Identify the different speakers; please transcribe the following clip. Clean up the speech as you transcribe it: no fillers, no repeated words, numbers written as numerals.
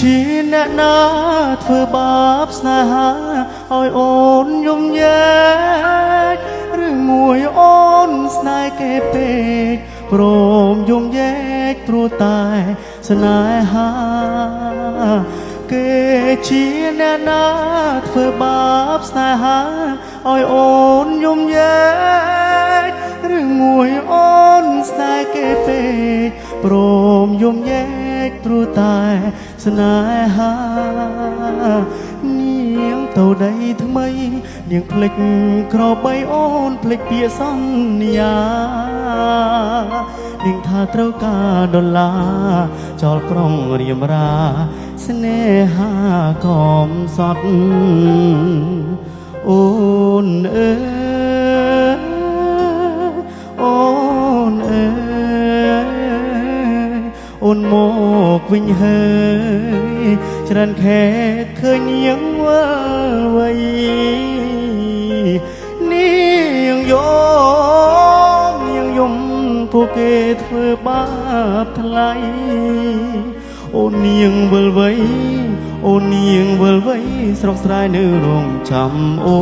Speaker 1: ជាអ្នកណាធ្វើបាបស្នេហាឲ្យអូនយំញែកឬមួយអូនស្នេហ៍គេពេកព្រមយំញែកព្រោះតែស្នេហាគេជាអ្នកណាធ្វើបាបស្នេហាឲ្យអូនយំញែកឬមួយអូនស្នេហ៍គេពេកព្រមយំញែកព្រោះតែស្នេហានាងទៅដីថ្មីនាងភ្លេចក្របីអូនភ្លេចពាក្យសន្យានាងថាត្រូវការដុល្លារចោលក្រុងរៀមរាស្នេហាកំសត់អូនអើយអូនអើយអូនមកវិញហើយច្រើនខែឃើញនាងវើវៃនាងយំពួកគេធ្វើបាបថ្លៃអូននាងវិលវៃអូននាងវិលវៃស្រុកស្រែនៅរងចាំអូ